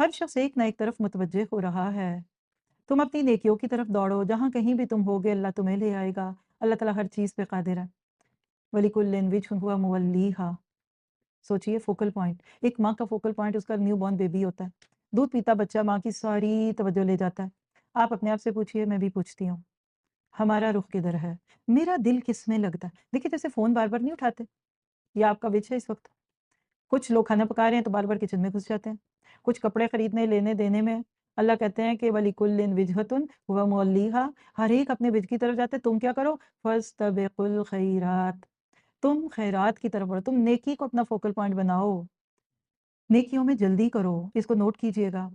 ہر شخص ایک نہ ایک طرف متوجہ ہو رہا ہے۔ تم اپنی نیکیوں کی طرف دوڑو، جہاں کہیں بھی تم ہوگے اللہ تمہیں لے آئے گا۔ اللہ تعالیٰ ہر چیز پہ قادر ہے۔ وَلِكُلٍّ وِجْهٌ هُوَ مُوَلِّيهَا۔ سوچئے فوکل پوائنٹ، ایک ماں کا فوکل پوائنٹ اس کا نیو بورن بیبی ہوتا ہے۔ دودھ پیتا بچہ ماں کی ساری توجہ لے جاتا ہے۔ آپ اپنے آپ سے پوچھئے، میں بھی پوچھتی ہوں، ہمارا رخ کدھر ہے؟ میرا دل کس میں لگتا ہے؟ دیکھیے جیسے فون بار بار نہیں اٹھاتے، یہ آپ کا وچ ہے اس وقت۔ کچھ لوگ کھانا پکا رہے ہیں تو بار بار کچن میں گھس جاتے ہیں، کچھ کپڑے خریدنے لینے دینے میں اللہ کہتے ہیں کہ وَلِكُلٍّ وِجْهَةٌ هُوَ مُوَلِّيهَا، ہر ایک اپنے وجہ کی طرف جاتے ہیں۔ تم کیا کرو؟ فَاسْتَبِقُوا الْخَيْرَاتِ، تم خیرات کی طرف بڑھو، تم نیکی کو اپنا فوکل پوائنٹ بناؤ، نیکیوں میں جلدی کرو۔ اس کو نوٹ کیجئے گا،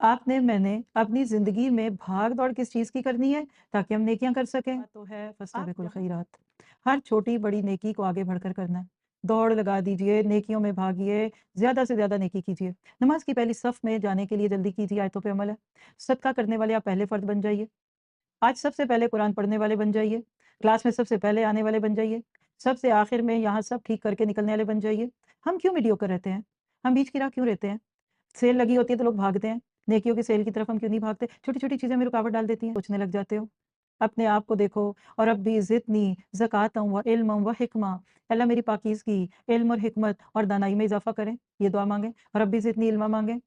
آپ نے میں نے اپنی زندگی میں بھاگ دوڑ کس چیز کی کرنی ہے تاکہ ہم نیکیاں کر سکیں؟ تو ہے فَاسْتَبِقُوا الْخَيْرَاتِ، ہر چھوٹی بڑی نیکی کو آگے بڑھ کر کرنا ہے۔ دوڑ لگا دیجئے، نیکیوں میں بھاگیے، زیادہ سے زیادہ نیکی کیجئے۔ نماز کی پہلی صف میں جانے کے لیے جلدی کیجئے، آیتوں پہ عمل ہے۔ صدقہ کرنے والے آپ پہلے فرد بن جائیے، آج سب سے پہلے قرآن پڑھنے والے بن جائیے، کلاس میں سب سے پہلے آنے والے بن جائیے، سب سے آخر میں یہاں سب ٹھیک کر کے نکلنے والے بن جائیے۔ ہم کیوں میڈیوکر رہتے ہیں؟ ہم بیچ کی راہ کیوں رہتے ہیں؟ سیل لگی ہوتی ہے تو لوگ بھاگتے ہیں، نیکیوں کی سیل کی طرف ہم کیوں نہیں بھاگتے؟ چھوٹی چھوٹی چیزیں میں رکاوٹ ڈال دیتی ہیں، سوچنے لگ جاتے ہو۔ اپنے آپ کو دیکھو، اور اب بھی زدنی زکاۃ و علم و حکمہ، اللہ میری پاکیزگی، علم اور حکمت اور دانائی میں اضافہ کریں، یہ دعا مانگیں، اور اب بھی زدنی علما مانگیں۔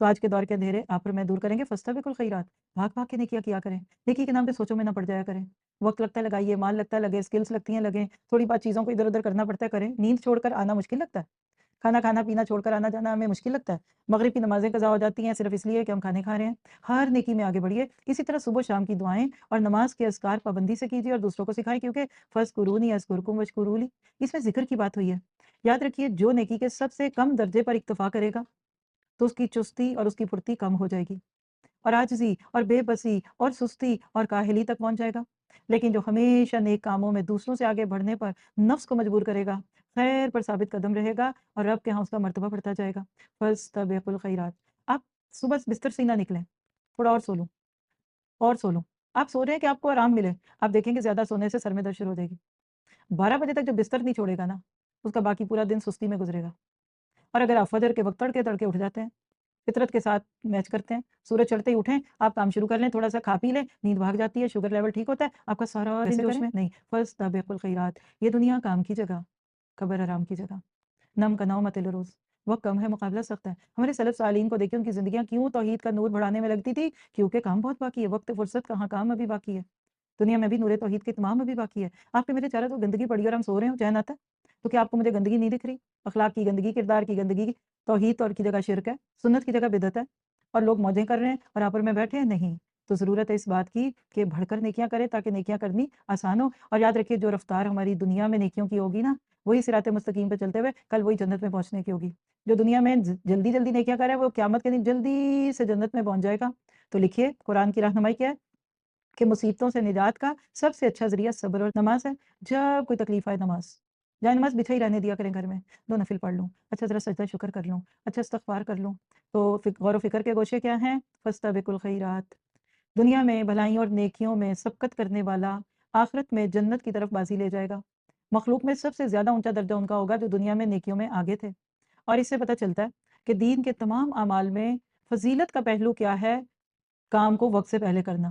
تو آج کے دور کے اندھیرے آپ پر میں دور کریں گے، فاستبقوا الخیرات، بھاگ بھاگ کے نیکیاں کیا کریں، نیکی کے نام پہ سوچوں میں نہ پڑ جایا کریں۔ وقت لگتا ہے لگائیے، مال لگتا ہے لگے، اسکلز لگتی ہیں لگیں، تھوڑی بات چیزوں کو ادھر ادھر کرنا پڑتا ہے کریں۔ نیند چھوڑ کر آنا مشکل لگتا ہے، کھانا کھانا پینا چھوڑ کر آنا جانا ہمیں مشکل لگتا ہے، مغرب کی نمازیں قضا ہو جاتی ہیں صرف اس لیے کہ ہم کھانے کھا رہے ہیں۔ ہر نیکی میں آگے بڑھیے، اسی طرح صبح شام کی دعائیں اور نماز کے اذکار پابندی سے کیجیے اور دوسروں کو سکھائیں، کیونکہ فَاذْكُرُونِی أَذْكُرْكُمْ وَاشْكُرُوا لِی، اس میں ذکر کی بات ہوئی ہے۔ یاد رکھیے جو نیکی کے سب سے کم درجے پر اکتفا کرے گا تو اس کی چستی اور اس کی پھرتی کم ہو جائے گی، اور عاجزی اور بے بسی اور سستی اور کاہلی تک پہنچ جائے گا۔ لیکن جو ہمیشہ نیک کاموں میں دوسروں سے آگے بڑھنے پر نفس کو مجبور کرے گا، خیر پر ثابت قدم رہے گا، اور رب کے ہاں اس کا مرتبہ بڑھتا جائے گا۔ فَاسْتَبِقُوا الْخَيْرَاتِ، آپ صبح بستر سے ہی نہ نکلیں، تھوڑا اور سو لوں، اور سو لوں۔ آپ سو رہے ہیں کہ آپ کو آرام ملے، آپ دیکھیں کہ زیادہ سونے سے سر میں درد شروع ہو جائے گی۔ 12 بجے تک جو بستر نہیں چھوڑے گا نا، اس کا باقی پورا دن سستی میں گزرے گا۔ اور اگر آپ فجر کے وقت تڑکے تڑکے اٹھ جاتے ہیں، فطرت کے ساتھ میچ کرتے ہیں، سورج چڑھتے ہی اٹھیں، آپ کام شروع کر لیں، تھوڑا سا کھا پی لیں، نیند بھاگ جاتی ہے، شوگر لیول ٹھیک ہوتا ہے، آپ کا سارا دن جوش میں نہیں۔ فَاسْتَبِقُوا الْخَيْرَاتِ، یہ دنیا کام کی جگہ، قبر آرام کی جگہ۔ نم کا نومۃ الروز، وقت کم ہے، مقابلہ سخت ہے۔ ہمارے سلف صالحین کو دیکھیں، ان کی زندگیاں کیوں توحید کا نور بڑھانے میں لگتی تھی؟ کیونکہ کام بہت باقی ہے، وقت فرصت کہاں، کام ابھی باقی ہے، دنیا میں بھی نور توحید کے تمام ابھی باقی ہے۔ آپ کے میرے چاروں تو گندگی پڑی اور ہم سو رہے ہوں، چین آتا ہے؟ تو کیا آپ کو مجھے گندگی نہیں دکھ رہی؟ اخلاق کی گندگی، کردار کی گندگی، توحید اور کی جگہ شرک ہے، سنت کی جگہ بدعت ہے، اور لوگ موجیں کر رہے ہیں اور آپ اور میں بیٹھے ہیں؟ نہیں۔ تو ضرورت ہے اس بات کی کہ بڑھ کر نیکیاں کریں تاکہ نیکیاں کرنی آسان ہو۔ اور یاد رکھیے جو رفتار ہماری دنیا میں نیکیوں کی ہوگی نا، وہی صراط مستقیم پہ چلتے ہوئے کل وہی جنت میں پہنچنے کی ہوگی۔ جو دنیا میں جلدی جلدی نیکیاں کر رہا ہے وہ قیامت کے دن جلدی سے جنت میں پہنچ جائے گا۔ تو لکھیے قرآن کی رہنمائی کیا ہے کہ مصیبتوں سے نجات کا سب سے اچھا ذریعہ صبر اور نماز ہے۔ جب کوئی تکلیف آئے نماز، جائے نماز بچھا ہی رہنے دیا کریں گھر میں، 2 نفل پڑھ لوں، اچھا ذرا سجدہ شکر کر لوں، اچھا استغفار کر لوں۔ تو غور و فکر کے گوشے کیا ہیں؟ فاستبقوا الخیرات، دنیا میں بھلائیوں اور نیکیوں میں سبقت کرنے والا آخرت میں جنت کی طرف بازی لے جائے گا۔ مخلوق میں سب سے زیادہ اونچا درجہ ان کا ہوگا جو دنیا میں نیکیوں میں آگے تھے۔ اور اس سے پتہ چلتا ہے کہ دین کے تمام اعمال میں فضیلت کا پہلو کیا ہے؟ کام کو وقت سے پہلے کرنا،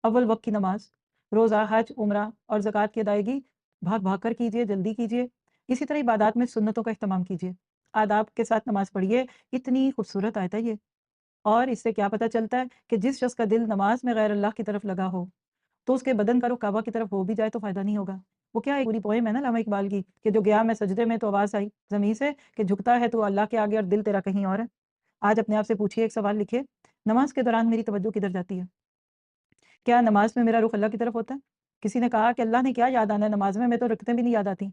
اول وقت کی نماز، روزہ، حج، عمرہ اور زکوٰۃ کی ادائیگی بھاگ بھاگ کر کیجیے، جلدی کیجیے۔ اسی طرح عبادات میں سنتوں کا اہتمام کیجیے، آداب کے ساتھ نماز پڑھیے۔ اتنی خوبصورت آیت ہے یہ، اور اس سے کیا پتہ چلتا ہے کہ جس شخص کا دل نماز میں غیر اللہ کی طرف لگا ہو تو اس کے بدن کا رخ کعبہ کی طرف ہو بھی جائے تو فائدہ نہیں ہوگا۔ وہ کیا ایک پوری پوئم ہے نا علامہ اقبال کی کہ جو گیا میں سجدے میں تو آواز آئی زمین سے کہ جھکتا ہے تو اللہ کے آگے اور دل تیرا کہیں اور ہے۔ آج اپنے آپ سے پوچھیے، ایک سوال لکھیے، نماز کے دوران میری توجہ کدھر جاتی ہے؟ کیا نماز میں میرا رخ اللہ کی طرف ہوتا ہے؟ کسی نے کہا کہ اللہ نے کیا یاد آنا ہے نماز میں تو رکعتیں بھی نہیں یاد آتی،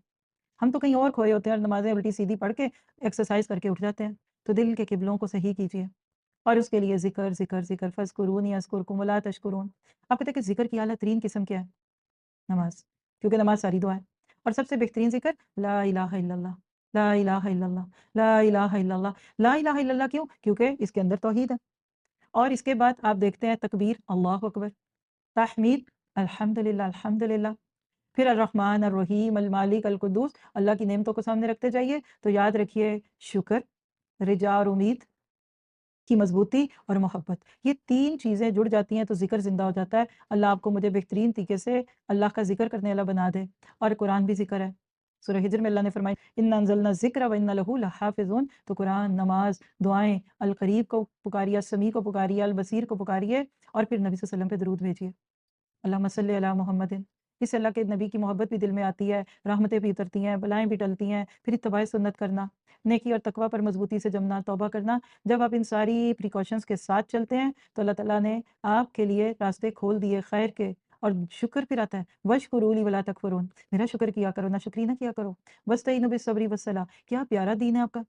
ہم تو کہیں اور کھوئے ہوتے ہیں اور نمازیں الٹی سیدھی پڑھ کے ایکسرسائز کر کے اٹھ جاتے ہیں۔ تو دل کے قبلوں کو صحیح کیجیے، اور اس کے لیے ذکر ذکر ذکر، فَاذْكُرُونِی أَذْكُرْكُمْ وَلَا تَشْكُرُونَ۔ آپ کہتے ہیں کہ ذکر کی اعلیٰ ترین قسم کیا ہے؟ نماز، کیونکہ نماز ساری دعا ہے، اور سب سے بہترین ذکر لا الہ الا اللہ، لا الہ الا اللہ، لا الہ الا اللہ۔ لا الہ الا اللہ کیوں؟ کیونکہ اس کے اندر توحید ہے۔ اور اس کے بعد آپ دیکھتے ہیں تکبیر اللہ اکبر، تحمید الحمدللہ الحمدللہ، پھر الرحمن الرحیم المالک القدوس، اللہ کی نعمتوں کو سامنے رکھتے جائیے۔ تو یاد رکھیے شکر، رجا اور امید کی مضبوطی اور محبت، یہ 3 چیزیں جڑ جاتی ہیں تو ذکر زندہ ہو جاتا ہے۔ اللہ آپ کو مجھے بہترین طریقے سے اللہ کا ذکر کرنے والا بنا دے، اور قرآن بھی ذکر ہے۔ سورہ ہجر میں اللہ نے فرمایا اِنَّا أَنزَلْنَا الذِّكْرَ وَإِنَّا لَهُ لَحَافِظُونَ، تو قرآن، نماز، دعائیں، القریب کو پکاریے، السمیع کو پکاریے، البصیر کو پکاریے، اور پھر نبی صلی اللہ علیہ وسلم پہ درود بھیجیے، اللہم صلی علی محمد۔ اس سے اللہ کے نبی کی محبت بھی دل میں آتی ہے، رحمتیں بھی اترتی ہیں، بلائیں بھی ٹلتی ہیں۔ پھر اتباع سنت کرنا، نیکی اور تقوی پر مضبوطی سے جمنا، توبہ کرنا۔ جب آپ ان ساری پریکاشنز کے ساتھ چلتے ہیں تو اللہ تعالیٰ نے آپ کے لیے راستے کھول دیے خیر کے، اور شکر پھر آتا ہے وَاشْکُرُوا لِی وَلَا تَکْفُرُونَ، میرا شکر کیا کرو، نہ شکری نہ کیا کرو۔ وَاسْتَعِینُوا بِالصَّبْرِ وَالصَّلَاةِ، کیا پیارا دین ہے آپ کا۔